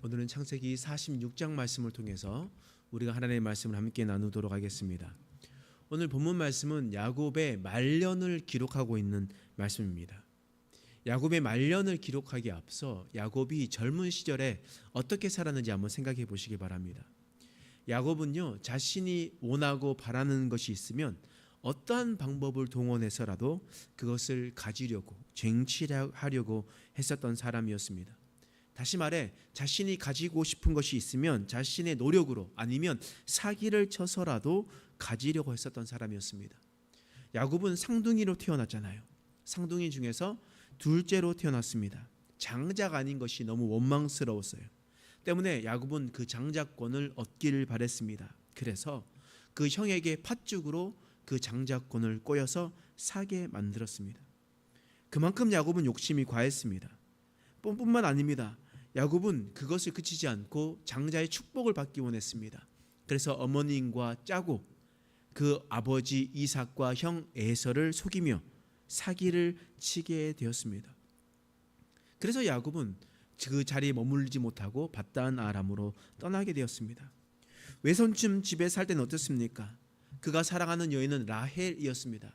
오늘은 창세기 46장 말씀을 통해서 우리가 하나님의 말씀을 함께 나누도록 하겠습니다. 오늘 본문 말씀은 야곱의 말년을 기록하고 있는 말씀입니다. 야곱의 말년을 기록하기에 앞서 야곱이 젊은 시절에 어떻게 살았는지 한번 생각해 보시기 바랍니다. 야곱은요, 자신이 원하고 바라는 것이 있으면 어떠한 방법을 동원해서라도 그것을 가지려고 쟁취하려고 했었던 사람이었습니다. 다시 말해 자신이 가지고 싶은 것이 있으면 자신의 노력으로 아니면 사기를 쳐서라도 가지려고 했었던 사람이었습니다. 야곱은 쌍둥이로 태어났잖아요. 쌍둥이 중에서 둘째로 태어났습니다. 장자가 아닌 것이 너무 원망스러웠어요. 때문에 야곱은 그 장자권을 얻기를 바랬습니다. 그래서 그 형에게 팥죽으로 그 장자권을 꼬여서 사게 만들었습니다. 그만큼 야곱은 욕심이 과했습니다. 뿐만 아닙니다. 야곱은 그것을 그치지 않고 장자의 축복을 받기 원했습니다. 그래서 어머님과 짜고 그 아버지 이삭과 형 에서를 속이며 사기를 치게 되었습니다. 그래서 야곱은 그 자리에 머물지 못하고 밧단 아람으로 떠나게 되었습니다. 외손집 집에 살 때는 어떻습니까? 그가 사랑하는 여인은 라헬이었습니다.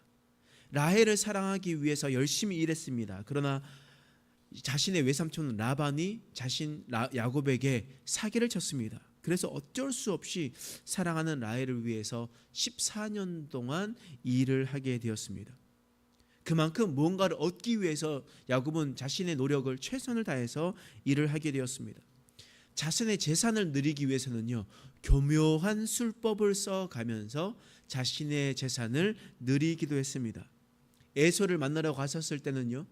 라헬을 사랑하기 위해서 열심히 일했습니다. 그러나 자신의 외삼촌 라반이 야곱에게 사기를 쳤습니다. 그래서 어쩔 수 없이 사랑하는 라헬을 위해서 14년 동안 일을 하게 되었습니다. 그만큼 무언가를 얻기 위해서 야곱은 자신의 노력을 최선을 다해서 일을 하게 되었습니다. 자신의 재산을 누리기 위해서는요, 교묘한 술법을 써가면서 자신의 재산을 누리기도 했습니다. 에서를 만나러 갔었을 때는요,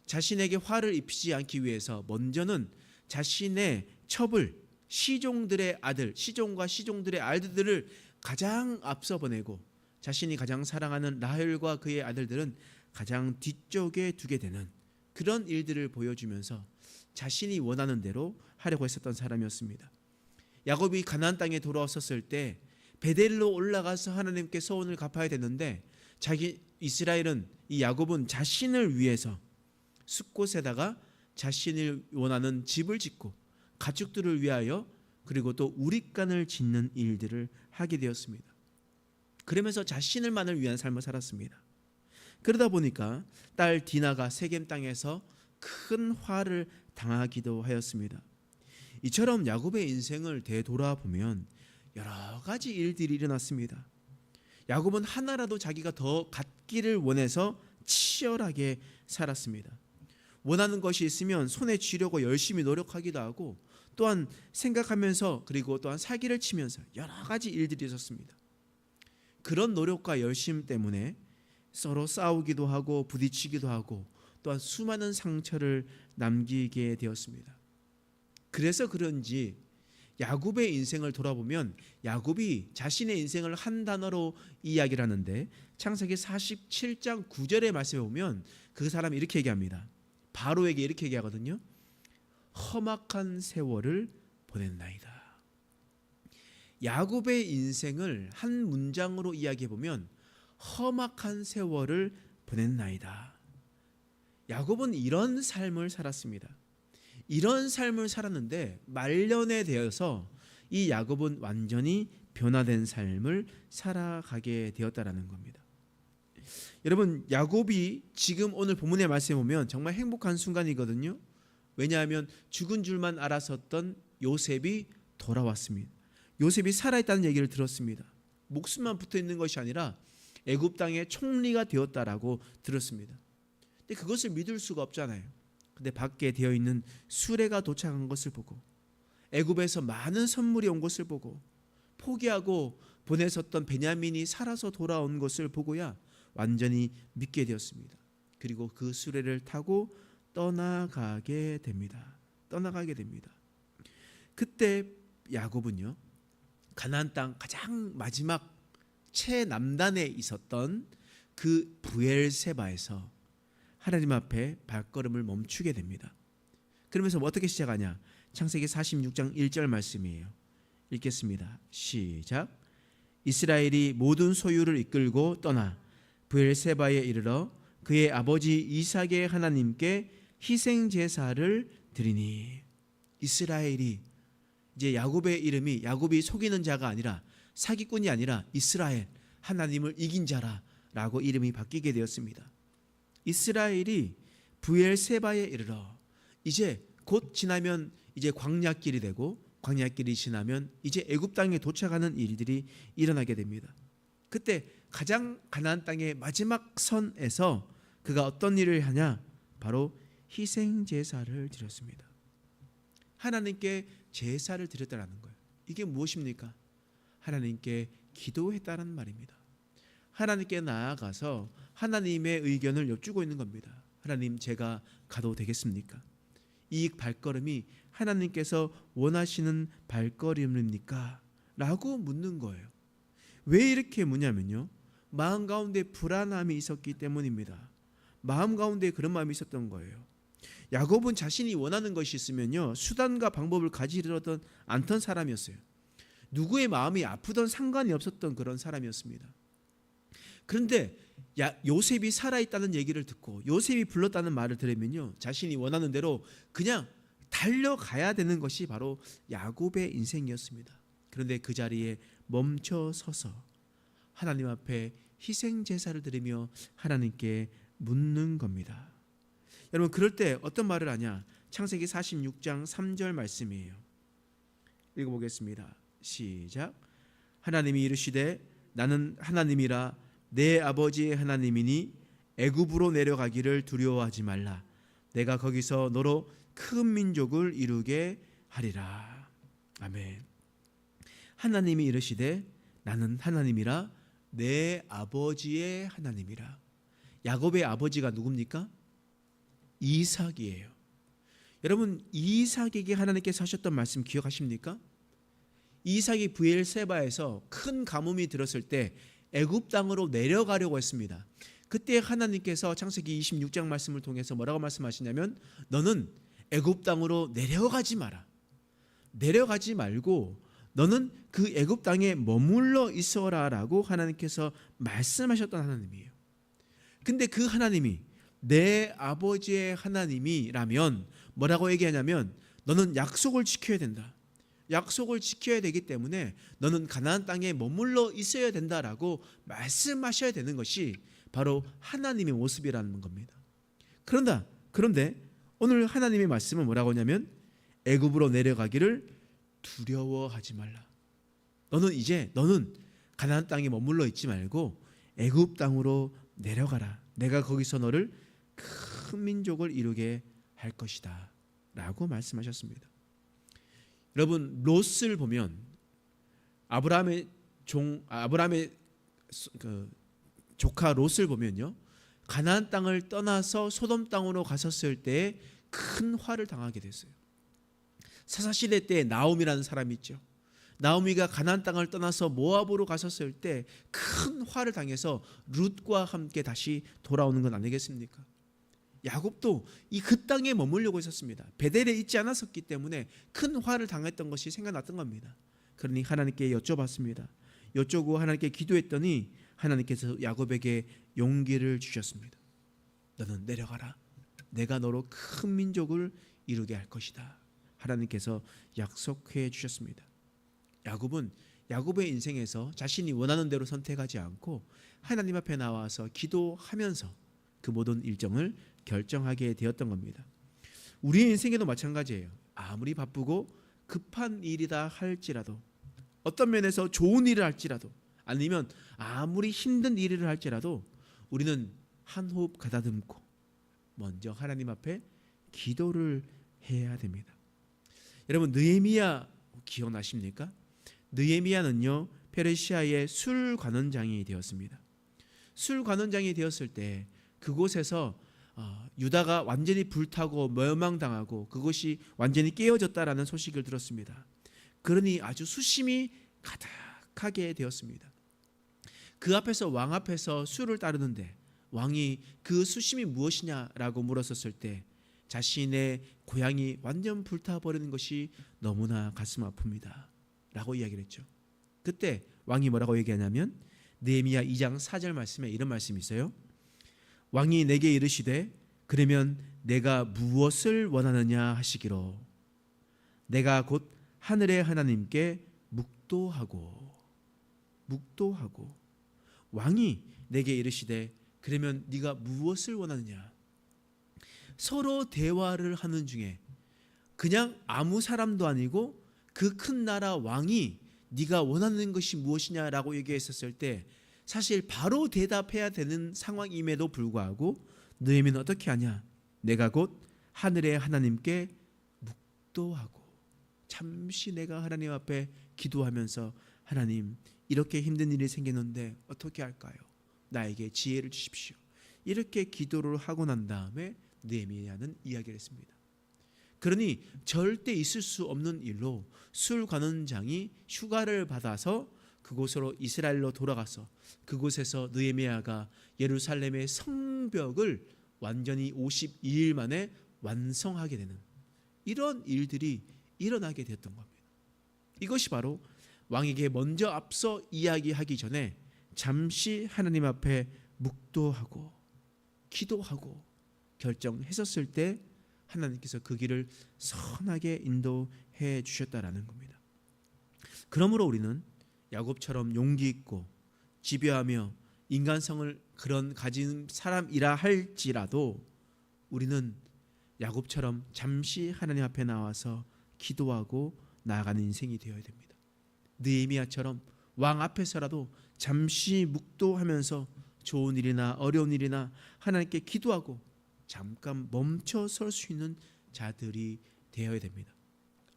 자신에게 화를 입히지 않기 위해서 먼저는 자신의 첩을 시종들의 아들, 시종과 시종들의 아들들을 가장 앞서 보내고 자신이 가장 사랑하는 라헬과 그의 아들들은 가장 뒤쪽에 두게 되는 그런 일들을 보여주면서 자신이 원하는 대로 하려고 했었던 사람이었습니다. 야곱이 가나안 땅에 돌아왔었을 때 베델로 올라가서 하나님께 소원을 갚아야 되는데 이스라엘은 이 야곱은 자신을 위해서 숲곳에다가 자신을 원하는 집을 짓고 가축들을 위하여 그리고 또 우릿간을 짓는 일들을 하게 되었습니다. 그러면서 자신을만을 위한 삶을 살았습니다. 그러다 보니까 딸 디나가 세겜 땅에서 큰 화를 당하기도 하였습니다. 이처럼 야곱의 인생을 되돌아보면 여러 가지 일들이 일어났습니다. 야곱은 하나라도 자기가 더 갖기를 원해서 치열하게 살았습니다. 원하는 것이 있으면 손에 쥐려고 열심히 노력하기도 하고 또한 생각하면서 그리고 또한 사기를 치면서 여러 가지 일들이 있었습니다. 그런 노력과 열심 때문에 서로 싸우기도 하고 부딪히기도 하고 또한 수많은 상처를 남기게 되었습니다. 그래서 그런지 야곱의 인생을 돌아보면 야곱이 자신의 인생을 한 단어로 이야기를 하는데 창세기 47장 9절의 말씀에 보면 그 사람이 이렇게 얘기합니다. 바로에게 이렇게 얘기하거든요. 험악한 세월을 보냈나이다. 야곱의 인생을 한 문장으로 이야기해 보면 험악한 세월을 보냈나이다. 야곱은 이런 삶을 살았습니다. 이런 삶을 살았는데 말년에 되어서 이 야곱은 완전히 변화된 삶을 살아가게 되었다라는 겁니다. 여러분, 야곱이 지금 오늘 본문의 말씀에 보면 정말 행복한 순간이거든요. 왜냐하면 죽은 줄만 알았었던 요셉이 돌아왔습니다. 요셉이 살아있다는 얘기를 들었습니다. 목숨만 붙어 있는 것이 아니라 애굽 땅의 총리가 되었다라고 들었습니다. 근데 그것을 믿을 수가 없잖아요. 근데 밖에 되어 있는 수레가 도착한 것을 보고 애굽에서 많은 선물이 온 것을 보고 포기하고 보냈었던 베냐민이 살아서 돌아온 것을 보고야 완전히 믿게 되었습니다. 그리고 그 수레를 타고 떠나가게 됩니다. 그때 야곱은요, 가나안 땅 가장 마지막 최남단에 있었던 그 브엘세바에서 하나님 앞에 발걸음을 멈추게 됩니다. 그러면서 어떻게 시작하냐? 창세기 46장 1절 말씀이에요. 읽겠습니다. 시작. 이스라엘이 모든 소유를 이끌고 떠나 브엘세바에 이르러 그의 아버지 이삭의 하나님께 희생 제사를 드리니. 이스라엘이 이제 야곱의 이름이 야곱이 속이는 자가 아니라 사기꾼이 아니라 이스라엘, 하나님을 이긴 자라라고 이름이 바뀌게 되었습니다. 이스라엘이 브엘세바에 이르러 이제 곧 지나면 이제 광야길이 되고 광야길이 지나면 이제 애굽 땅에 도착하는 일들이 일어나게 됩니다. 그때 가장 가나안 땅의 마지막 선에서 그가 어떤 일을 하냐? 바로 희생 제사를 드렸습니다. 하나님께 제사를 드렸다라는 거예요. 이게 무엇입니까? 하나님께 기도했다는 말입니다. 하나님께 나아가서 하나님의 의견을 여쭈고 있는 겁니다. 하나님, 제가 가도 되겠습니까? 이 발걸음이 하나님께서 원하시는 발걸음입니까? 라고 묻는 거예요. 왜 이렇게 묻냐면요, 마음 가운데 불안함이 있었기 때문입니다. 마음 가운데 그런 마음이 있었던 거예요. 야곱은 자신이 원하는 것이 있으면요, 수단과 방법을 가지려던 않던 사람이었어요. 누구의 마음이 아프던 상관이 없었던 그런 사람이었습니다. 그런데 요셉이 살아있다는 얘기를 듣고 요셉이 불렀다는 말을 들으면요, 자신이 원하는 대로 그냥 달려가야 되는 것이 바로 야곱의 인생이었습니다. 그런데 그 자리에 멈춰 서서 하나님 앞에 희생 제사를 드리며 하나님께 묻는 겁니다. 여러분, 그럴 때 어떤 말을 하냐? 창세기 46장 3절 말씀이에요. 읽어보겠습니다. 시작. 하나님이 이르시되 나는 하나님이라 내 아버지의 하나님이니 애굽으로 내려가기를 두려워하지 말라. 내가 거기서 너로 큰 민족을 이루게 하리라. 아멘. 하나님이 이르시되 나는 하나님이라 내 아버지의 하나님이라. 야곱의 아버지가 누굽니까? 이삭이에요. 여러분, 이삭에게 하나님께서 하셨던 말씀 기억하십니까? 이삭이 브엘세바에서 큰 가뭄이 들었을 때 애굽 땅으로 내려가려고 했습니다. 그때 하나님께서 창세기 26장 말씀을 통해서 뭐라고 말씀하시냐면, 너는 애굽 땅으로 내려가지 마라. 내려가지 말고 너는 그 애굽 땅에 머물러 있어라라고 하나님께서 말씀하셨던 하나님이에요. 근데 그 하나님이 내 아버지의 하나님이라면 뭐라고 얘기하냐면, 너는 약속을 지켜야 된다. 약속을 지켜야 되기 때문에 너는 가나안 땅에 머물러 있어야 된다라고 말씀하셔야 되는 것이 바로 하나님의 모습이라는 겁니다. 그런데 오늘 하나님의 말씀은 뭐라고 하냐면, 애굽으로 내려가기를 두려워하지 말라. 너는 가나안 땅에 머물러 있지 말고 애굽 땅으로 내려가라. 내가 거기서 너를 큰 민족을 이루게 할 것이다 라고 말씀하셨습니다. 여러분, 롯을 보면 아브라함의 조카 롯을 보면요, 가나안 땅을 떠나서 소돔 땅으로 갔었을 때 큰 화를 당하게 됐어요. 사사시대 때 나오미라는 사람이 있죠. 나오미가 가나안 땅을 떠나서 모압으로 갔었을 때 큰 화를 당해서 룻과 함께 다시 돌아오는 건 아니겠습니까? 야곱도 그 땅에 머물려고 했었습니다. 베델에 있지 않았었기 때문에 큰 화를 당했던 것이 생각났던 겁니다. 그러니 하나님께 여쭤봤습니다. 여쭈고 하나님께 기도했더니 하나님께서 야곱에게 용기를 주셨습니다. 너는 내려가라. 내가 너로 큰 민족을 이루게 할 것이다. 하나님께서 약속해 주셨습니다. 야곱은 야곱의 인생에서 자신이 원하는 대로 선택하지 않고 하나님 앞에 나와서 기도하면서 그 모든 일정을 결정하게 되었던 겁니다. 우리의 인생에도 마찬가지예요. 아무리 바쁘고 급한 일이다 할지라도, 어떤 면에서 좋은 일을 할지라도, 아니면 아무리 힘든 일을 할지라도 우리는 한 호흡 가다듬고 먼저 하나님 앞에 기도를 해야 됩니다. 여러분, 느헤미야 기억나십니까? 느헤미야는요, 페르시아의 술 관원장이 되었습니다. 술 관원장이 되었을 때 그곳에서 유다가 완전히 불타고 멸망당하고 그것이 완전히 깨어졌다라는 소식을 들었습니다. 그러니 아주 수심이 가득하게 되었습니다. 그 앞에서 왕 앞에서 술을 따르는데 왕이 그 수심이 무엇이냐라고 물었었을 때 자신의 고향이 완전 불타버리는 것이 너무나 가슴 아픕니다 라고 이야기를 했죠. 그때 왕이 뭐라고 얘기하냐면, 느헤미야 2장 4절 말씀에 이런 말씀이 있어요. 왕이 내게 이르시되 그러면 내가 무엇을 원하느냐 하시기로, 내가 곧 하늘의 하나님께 묵도하고 왕이 내게 이르시되 그러면 네가 무엇을 원하느냐. 서로 대화를 하는 중에 그냥 아무 사람도 아니고 그 큰 나라 왕이 네가 원하는 것이 무엇이냐라고 얘기했었을 때 사실 바로 대답해야 되는 상황임에도 불구하고 느헤미야는 어떻게 하냐. 내가 곧 하늘의 하나님께 묵도하고 잠시 내가 하나님 앞에 기도하면서 하나님 이렇게 힘든 일이 생기는데 어떻게 할까요? 나에게 지혜를 주십시오. 이렇게 기도를 하고 난 다음에 느헤미야는 이야기를 했습니다. 그러니 절대 있을 수 없는 일로 술관원장이 휴가를 받아서 그곳으로 이스라엘로 돌아가서 그곳에서 느헤미야가 예루살렘의 성벽을 완전히 52일 만에 완성하게 되는 이런 일들이 일어나게 되었던 겁니다. 이것이 바로 왕에게 먼저 앞서 이야기하기 전에 잠시 하나님 앞에 묵도하고 기도하고 결정했었을 때 하나님께서 그 길을 선하게 인도해 주셨다라는 겁니다. 그러므로 우리는 야곱처럼 용기 있고 지배하며 인간성을 그런 가진 사람이라 할지라도 우리는 야곱처럼 잠시 하나님 앞에 나와서 기도하고 나아가는 인생이 되어야 됩니다. 느헤미야처럼 왕 앞에서라도 잠시 묵도하면서 좋은 일이나 어려운 일이나 하나님께 기도하고 잠깐 멈춰 설 수 있는 자들이 되어야 됩니다.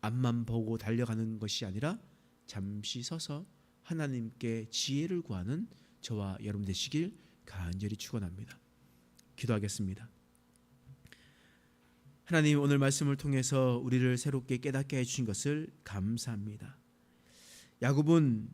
앞만 보고 달려가는 것이 아니라 잠시 서서 하나님께 지혜를 구하는 저와 여러분 되시길 간절히 축원합니다. 기도하겠습니다. 하나님, 오늘 말씀을 통해서 우리를 새롭게 깨닫게 해주신 것을 감사합니다. 야곱은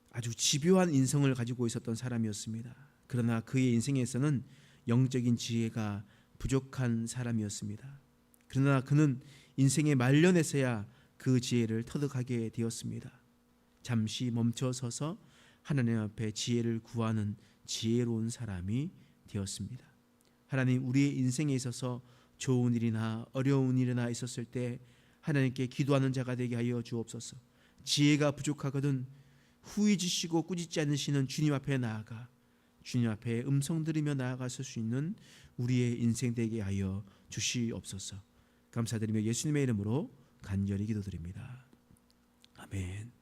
아주 집요한 인성을 가지고 있었던 사람이었습니다. 그러나 그의 인생에서는 영적인 지혜가 부족한 사람이었습니다. 그러나 그는 인생의 말년에서야 그 지혜를 터득하게 되었습니다. 잠시 멈춰서서 하나님 앞에 지혜를 구하는 지혜로운 사람이 되었습니다. 하나님, 우리의 인생에 있어서 좋은 일이나 어려운 일이나 있었을 때 하나님께 기도하는 자가 되게 하여 주옵소서. 지혜가 부족하거든 후회지시고 꾸짖지 않으시는 주님 앞에 나아가 주님 앞에 음성 들으며 나아가실 수 있는 우리의 인생 되게 하여 주시옵소서. 감사드리며 예수님의 이름으로 간절히 기도드립니다. 아멘.